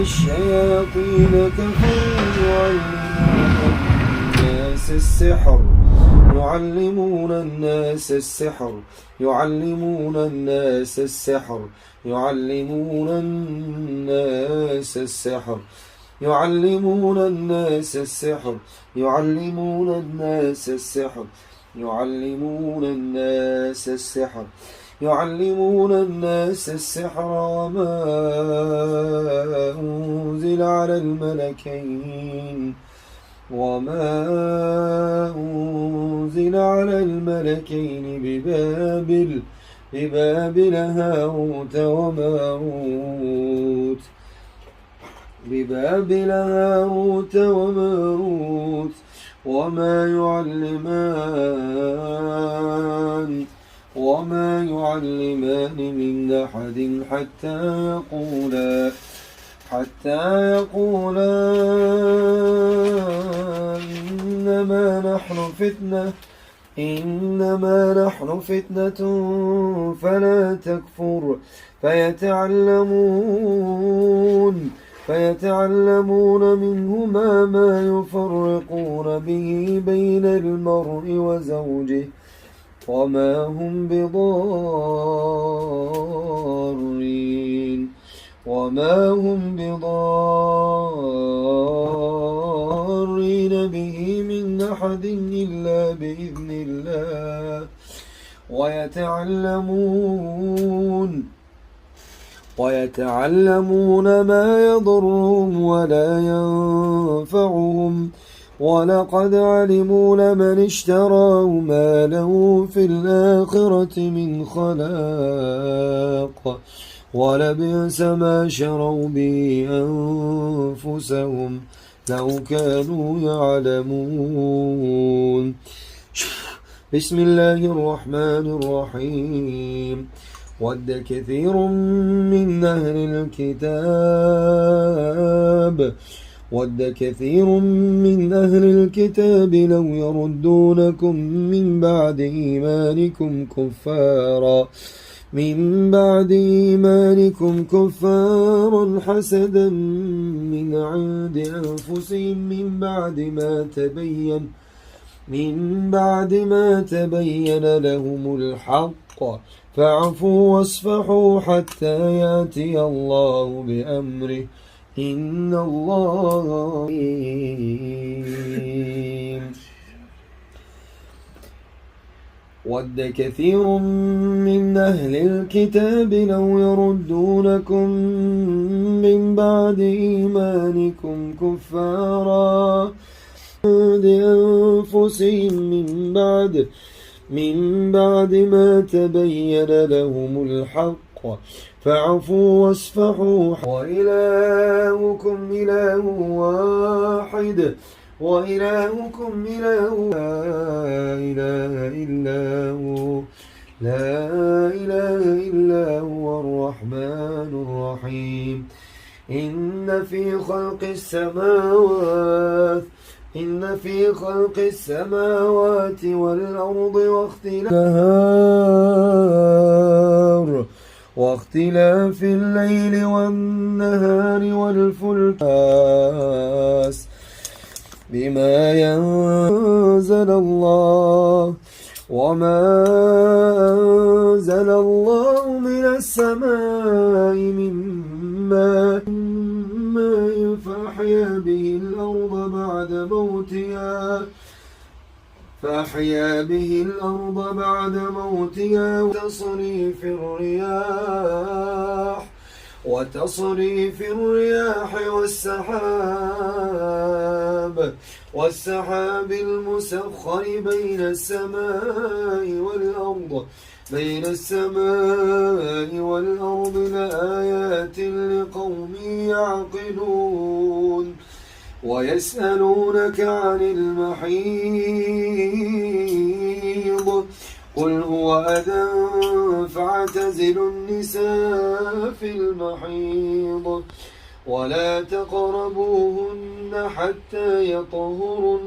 الشياطين كفروا يعلمون الناس السحر يعلمون الناس السحر يعلمون الناس السحر يعلمون الناس السحر يعلمون الناس السحر يعلمون الناس السحر يعلمون الناس السحر وما أنزل على الملكين ببابل هاروت وماروت وما يعلمان من أحد حتى يقولا إنما نحن فتنة فلا تكفر فيتعلمون منهما ما يفرقون به بين المرء وزوجه وما هم بضارين به من أحد إلا بإذن الله ويتعلمون ما يضرهم ولا ينفعهم ولقد علموا لمن اشتراه ما له في الآخرة من خلاق ولبئس ما شروا به أنفسهم لو كانوا يعلمون. بسم الله الرحمن الرحيم. ود كثير من أهل الكتاب لو يردونكم من بعد إيمانكم كفارا حسدا من عند أنفسهم من بعد ما تبين لهم الحق فاعفوا واصفحوا حتى يأتي الله بأمره إن الله ود كثير من أهل الكتاب لو يردونكم من بعد إيمانكم كفارا أنفسهم من بعد ما تبين لهم الحق فاعفوا واصفحوا وإلهكم إله واحد وإلهكم إله لا إله إلا هو الرحمن الرحيم. إن في خلق السماوات والأرض واختلاف الليل والنهار والفلك بما ينزل الله وما أنزل الله من السماء من ماء فأحيا به الأرض بعد موتها وتصريف الرياح والسحاب المسخر بين السماء والأرض لآيات لقوم يعقلون. ويسألونك عن المحيض قل هو أذى فاعتزلوا النساء في المحيض ولا تقربوهن حتى يطهرن